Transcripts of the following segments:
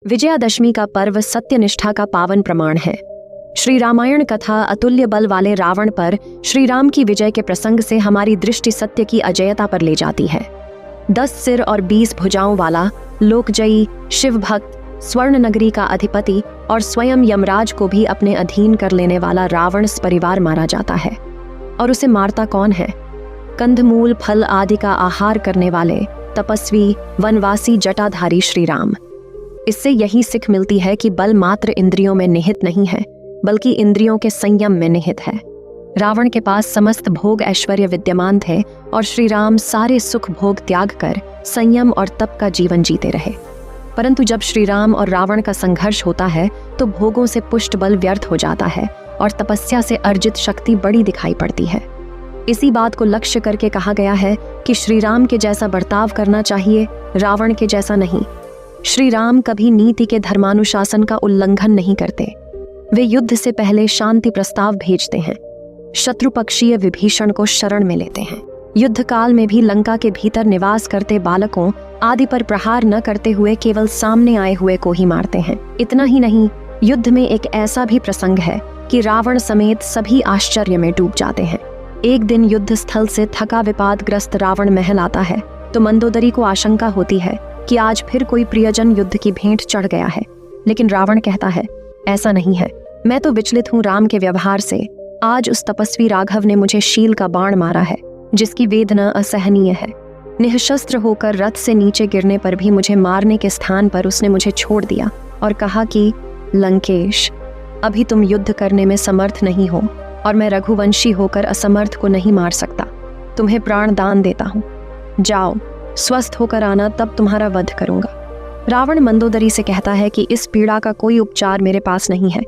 विजयादशमी का पर्व सत्यनिष्ठा का पावन प्रमाण है। श्री रामायण कथा अतुल्य बल वाले रावण पर श्री राम की विजय के प्रसंग से हमारी दृष्टि सत्य की अजेयता पर ले जाती है। 10 सिर और 20 भुजाओं वाला, लोकजयी, शिव भक्त, स्वर्ण नगरी का अधिपति और स्वयं यमराज को भी अपने अधीन कर लेने वाला रावण परिवार मारा जाता है। और उसे मारता कौन है? कंदमूल फल आदि का आहार करने वाले तपस्वी वनवासी जटाधारी श्री राम। इससे यही सिख मिलती है कि बल मात्र इंद्रियों में निहित नहीं है, बल्कि इंद्रियों के संयम में निहित है। रावण के पास समस्त भोग ऐश्वर्य विद्यमान थे और श्री राम सारे सुख भोग त्याग कर संयम और तप का जीवन जीते रहे। परंतु जब श्री राम और रावण का संघर्ष होता है तो भोगों से पुष्ट बल व्यर्थ हो जाता है और तपस्या से अर्जित शक्ति बड़ी दिखाई पड़ती है। इसी बात को लक्ष्य करके कहा गया है कि श्री राम के जैसा बर्ताव करना चाहिए, रावण के जैसा नहीं। श्री राम कभी नीति के धर्मानुशासन का उल्लंघन नहीं करते। वे युद्ध से पहले शांति प्रस्ताव भेजते हैं, शत्रुपक्षीय विभीषण को शरण में लेते हैं। युद्ध काल में भी लंका के भीतर निवास करते बालकों आदि पर प्रहार न करते हुए केवल सामने आए हुए को ही मारते हैं। इतना ही नहीं, युद्ध में एक ऐसा भी प्रसंग है कि रावण समेत सभी आश्चर्य में डूब जाते हैं। एक दिन युद्ध स्थल से थका विपादग्रस्त रावण महल आता है तो मंदोदरी को आशंका होती है कि आज फिर कोई प्रियजन युद्ध की भेंट चढ़ गया है। लेकिन रावण कहता है, ऐसा नहीं है, मैं तो विचलित हूँ राम के व्यवहार से। आज उस तपस्वी राघव ने मुझे शील का बाण मारा है, जिसकी वेदना असहनीय है। निःशस्त्र होकर रथ से नीचे गिरने पर भी मुझे मारने के स्थान पर उसने मुझे छोड़ दिया और कहा कि लंकेश, अभी तुम युद्ध करने में समर्थ नहीं हो और मैं रघुवंशी होकर असमर्थ को नहीं मार सकता। तुम्हें प्राण दान देता हूँ, जाओ स्वस्थ होकर आना, तब तुम्हारा वध करूंगा। रावण मंदोदरी से कहता है कि इस पीड़ा का कोई उपचार मेरे पास नहीं है।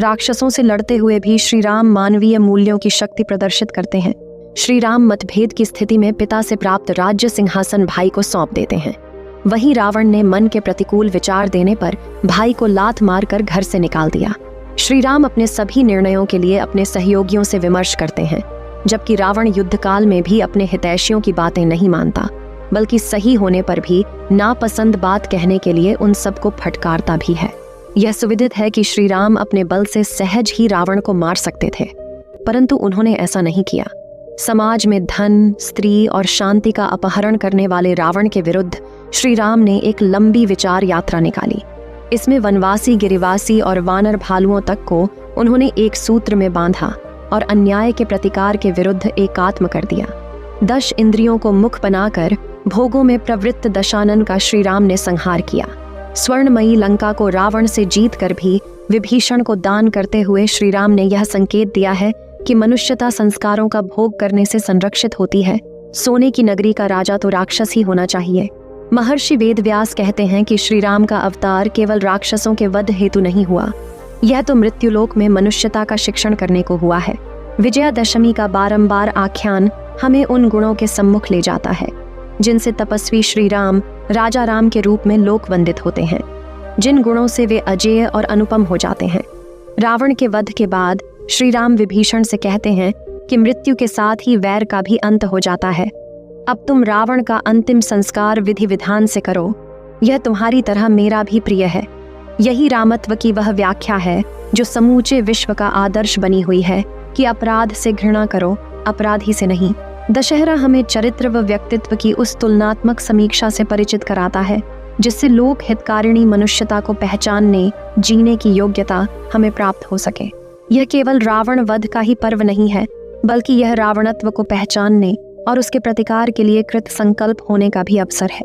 राक्षसों से लड़ते हुए भी श्री राम मानवीय मूल्यों की शक्ति प्रदर्शित करते हैं। श्री राम मतभेद की स्थिति में पिता से प्राप्त राज्य सिंहासन भाई को सौंप देते हैं। वहीं रावण ने मन के प्रतिकूल विचार देने पर भाई को लात मारकर घर से निकाल दिया। श्री राम अपने सभी निर्णयों के लिए अपने सहयोगियों से विमर्श करते हैं, जबकि रावण युद्ध काल में भी अपने हितैषियों की बातें नहीं मानता, बल्कि सही होने पर भी नापसंद बात कहने के लिए उन सबको फटकारता भी है। यह सुविदित है कि श्री राम अपने बल से सहज ही रावण को मार सकते थे, परंतु उन्होंने ऐसा नहीं किया। समाज में धन, स्त्री और शांति का अपहरण करने वाले रावण के विरुद्ध श्री राम ने एक लंबी विचार यात्रा निकाली। इसमें वनवासी, गिरिवासी और वानर भालुओं तक को उन्होंने एक सूत्र में बांधा और अन्याय के प्रतिकार के विरुद्ध एकात्म कर दिया। 10 इंद्रियों को मुख बनाकर भोगों में प्रवृत्त दशानन का श्री राम ने संहार किया। स्वर्णमयी लंका को रावण से जीत कर भी विभीषण को दान करते हुए श्री राम ने यह संकेत दिया है कि मनुष्यता संस्कारों का भोग करने से संरक्षित होती है। सोने की नगरी का राजा तो राक्षस ही होना चाहिए। महर्षि वेदव्यास कहते हैं कि श्री राम का अवतार केवल राक्षसों के वध हेतु नहीं हुआ, यह तो मृत्युलोक में मनुष्यता का शिक्षण करने को हुआ है। विजयादशमी का बारंबार आख्यान हमें उन गुणों के सम्मुख ले जाता है जिनसे तपस्वी श्री राम राजा राम के रूप में लोक वंदित होते हैं, जिन गुणों से वे अजेय और अनुपम हो जाते हैं। रावण के वध के बाद श्री राम विभीषण से कहते हैं कि मृत्यु के साथ ही वैर का भी अंत हो जाता है। अब तुम रावण का अंतिम संस्कार विधि विधान से करो, यह तुम्हारी तरह मेरा भी प्रिय है। यही रामत्व की वह व्याख्या है जो समूचे विश्व का आदर्श बनी हुई है कि अपराध से घृणा करो, अपराधी से नहीं। दशहरा हमें चरित्र व व्यक्तित्व की उस तुलनात्मक समीक्षा से परिचित कराता है जिससे लोक हितकारिणी मनुष्यता को पहचानने, जीने की योग्यता हमें प्राप्त हो सके। यह केवल रावण वध का ही पर्व नहीं है, बल्कि यह रावणत्व को पहचानने और उसके प्रतिकार के लिए कृत संकल्प होने का भी अवसर है।